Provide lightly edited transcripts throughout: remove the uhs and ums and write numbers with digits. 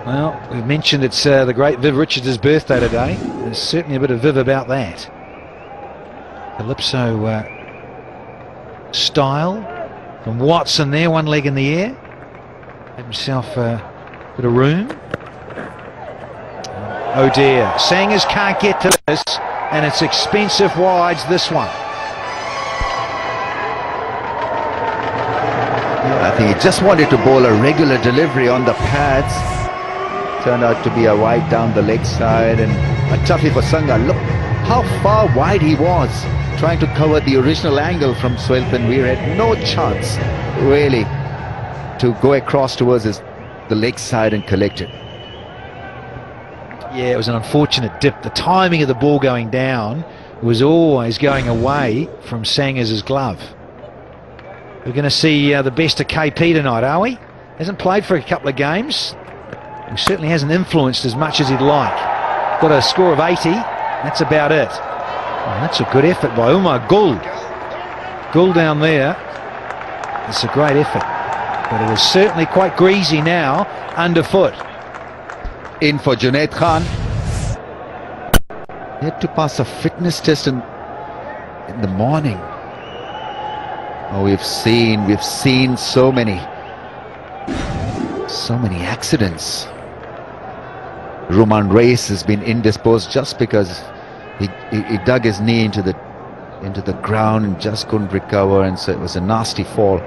Well, we mentioned it's the great Viv Richards' birthday today. There's certainly a bit of Viv about that. Calypso style from Watson there, one leg in the air. Had himself a bit of room. Oh dear, Sangers can't get to this, and it's expensive wides, this one. I think he just wanted to bowl a regular delivery on the pads. Turned out to be a wide down the leg side, and a toughie for Sangha. Look how far wide he was, trying to cover the original angle from Sohail Tanvir. Had no chance really to go across towards the leg side and collect it. Yeah, it was an unfortunate dip. The timing of the ball going down was always going away from Sangers' glove. We're going to see the best of KP tonight, are we? Hasn't played for a couple of games. He certainly hasn't influenced as much as he'd like. Got a score of 80. That's about it. Oh, that's a good effort by Umar Gul. Gul down there. It's a great effort. But it is certainly quite greasy now, underfoot. In for Junaid Khan. He had to pass a fitness test in the morning. Oh, we've seen so many accidents. Roman Reis has been indisposed just because he dug his knee into the ground and just couldn't recover, and so it was a nasty fall.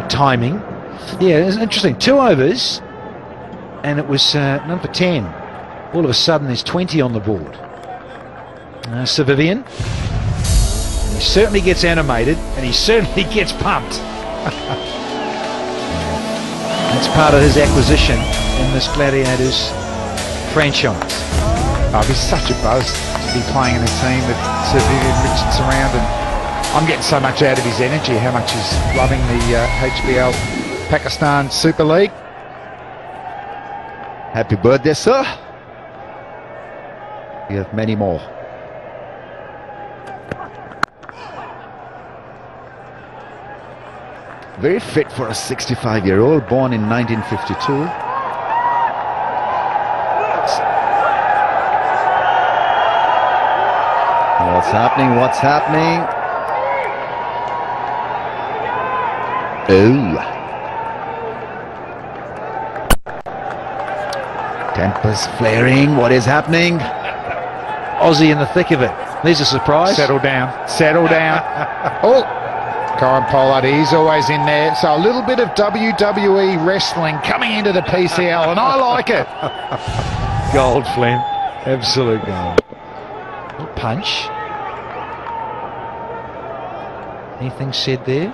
Timing. Yeah, it's interesting. 2 overs, and it was number 10. All of a sudden, there's 20 on the board. Sir Vivian. He certainly gets animated, and he certainly gets pumped. That's part of his acquisition in this Gladiators franchise. Oh, it'd be such a buzz to be playing in a team with Sir Vivian Richards around, and I'm getting so much out of his energy, how much he's loving the HBL Pakistan Super League. Happy birthday, sir. We have many more. Very fit for a 65-year-old, born in 1952. What's happening? What's happening? Oh. Tempers flaring. What is happening? Aussie in the thick of it. There's a surprise. Settle down. Settle down. Oh. Karen Pollard, he's always in there. So a little bit of WWE wrestling coming into the PSL, and I like it. Gold, Flynn. Absolute gold. Punch. Anything said there?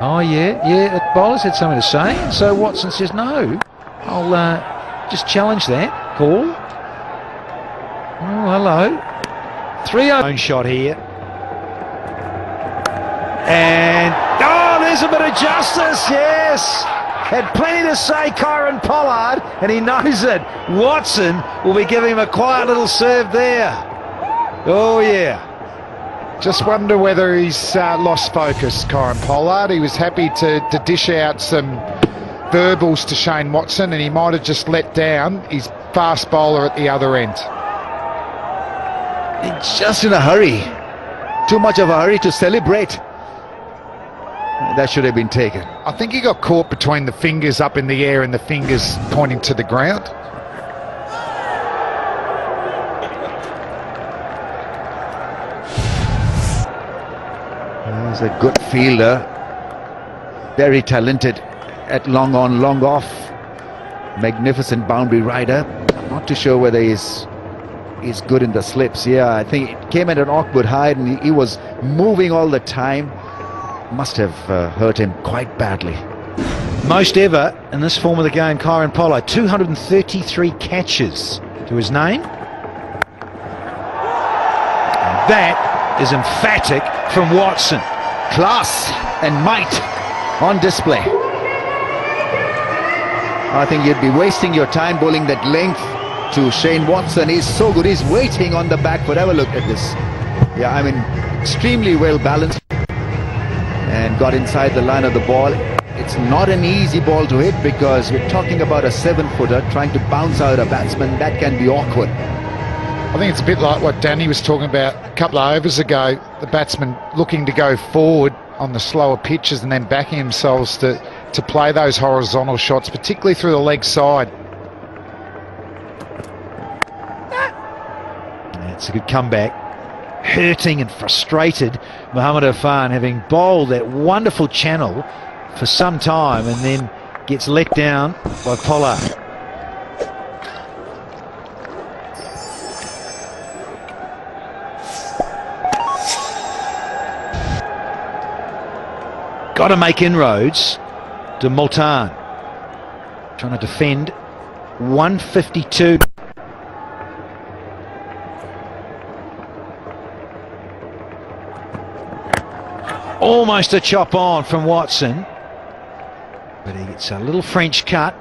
Oh, yeah. The bowler's had something to say. And so Watson says, no, I'll just challenge that call. Oh, hello. 3-0 shot here. And, oh, there's a bit of justice, yes. Had plenty to say, Kyron Pollard, and he knows it. Watson will be giving him a quiet little serve there. Oh, yeah. Just wonder whether he's lost focus, Kyron Pollard. He was happy to dish out some verbals to Shane Watson, and he might have just let down his fast bowler at the other end. He's just in a hurry. Too much of a hurry to celebrate. That should have been taken. I think he got caught between the fingers up in the air and the fingers pointing to the ground. He's a good fielder. Very talented at long on, long off. Magnificent boundary rider. I'm not too sure whether he's good in the slips. Yeah, I think it came at an awkward height, and he was moving all the time. Must have hurt him quite badly. Most ever in this form of the game, Kyron Pollard, 233 catches to his name. And that is emphatic from Watson. Class and might on display. I think you'd be wasting your time bowling that length to Shane Watson. He's so good. He's waiting on the back foot. Have a look at this. Yeah, I mean, extremely well balanced. And got inside the line of the ball. It's not an easy ball to hit because we're talking about a 7-footer trying to bounce out a batsman. That can be awkward. I think it's a bit like what Danny was talking about a couple of overs ago. The batsmen looking to go forward on the slower pitches and then backing themselves to play those horizontal shots, particularly through the leg side. It's a good comeback. Hurting and frustrated M1F1 having bowled that wonderful channel for some time and then gets let down by Pollard. Got to make inroads to Multan. Trying to defend. 152. Almost a chop on from Watson. But he gets a little French cut.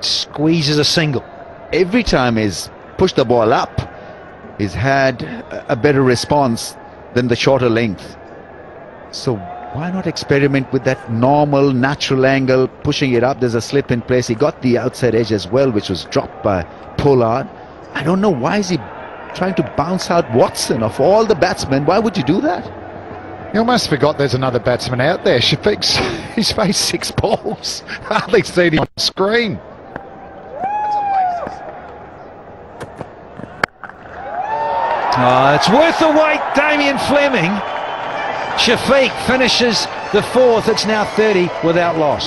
Squeezes a single. Every time he's pushed the ball up, he's had a better response than the shorter length. So why not experiment with that normal, natural angle, pushing it up? There's a slip in place. He got the outside edge as well, which was dropped by Pollard. I don't know, why is he trying to bounce out Watson? Of all the batsmen, why would you do that? You almost forgot there's another batsman out there. He's faced 6 balls. Hardly seen him on screen. Oh, it's worth the wait, Damien Fleming. Shafiq finishes the 4th. It's now 30 without loss.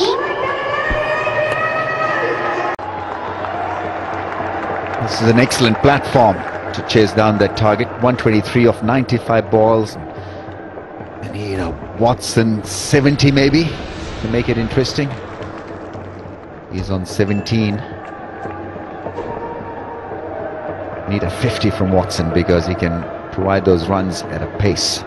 This is an excellent platform to chase down that target. 123 of 95 balls. And you know, Watson 70 maybe to make it interesting. He's on 17. Need a 50 from Watson because he can provide those runs at a pace.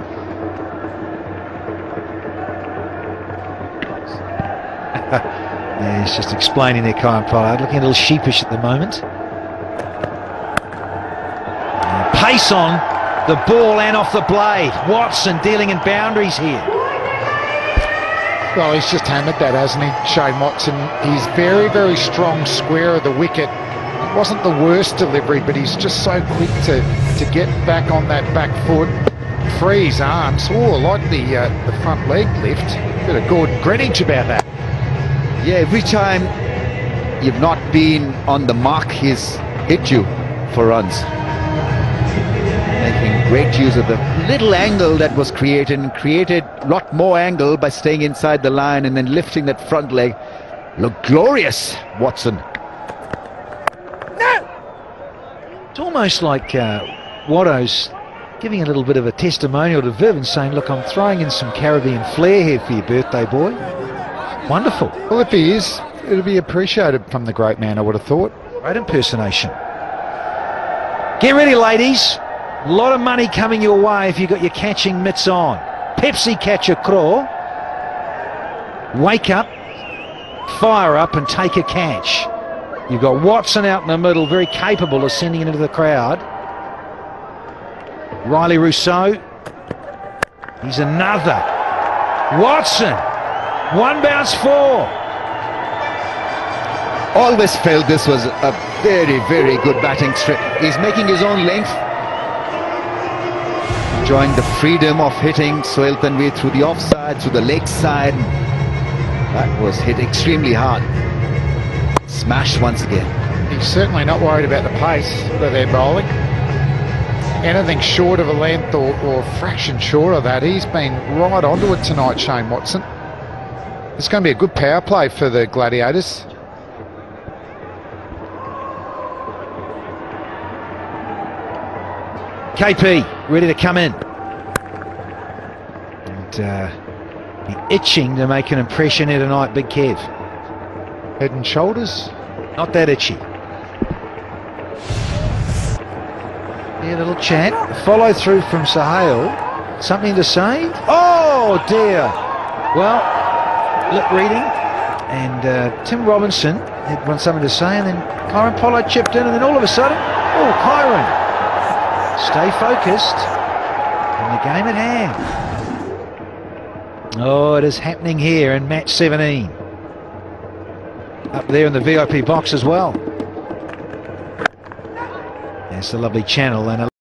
Yeah, he's just explaining their kind of pride, looking a little sheepish at the moment. And pace on the ball and off the blade. Watson dealing in boundaries here. Well, he's just hammered that, hasn't he, Shane Watson? He's very, very strong square of the wicket. It wasn't the worst delivery, but he's just so quick to get back on that back foot, free his arms. Oh, I like the front leg lift. Bit of Gordon Greenwich about that. Yeah, every time you've not been on the mark, he's hit you for runs. Making great use of the little angle that was created, and created a lot more angle by staying inside the line and then lifting that front leg. Look glorious, Watson. No! It's almost like Watto's giving a little bit of a testimonial to Viv and saying, look, I'm throwing in some Caribbean flair here for your birthday, boy. Wonderful. Well, if he is, it'll be appreciated from the great man, I would have thought. Great impersonation. Get ready, ladies. A lot of money coming your way if you've got your catching mitts on. Pepsi Catcher Craw. Wake up, fire up and take a catch. You've got Watson out in the middle, very capable of sending it into the crowd. Riley Rousseau. He's another. Watson. 1 bounce 4. Always felt this was a very, very good batting strip. He's making his own length. Enjoying the freedom of hitting Sohail Tanvir through the offside, through the leg side. That was hit extremely hard. Smashed once again. He's certainly not worried about the pace that they're bowling. Anything short of a length or a fraction short of that, he's been right onto it tonight, Shane Watson. It's going to be a good power play for the Gladiators. KP ready to come in. And be itching to make an impression here tonight, Big Kev. Head and shoulders. Not that itchy. Yeah, little chant. Follow through from Sohail. Something to say? Oh dear. Well, lip reading. And Tim Robinson had something to say, and then Kyron Pollard chipped in, and then all of a sudden, oh, Kyron, stay focused on the game at hand. Oh, it is happening here in match 17. up there in the VIP box as well. That's a lovely channel and a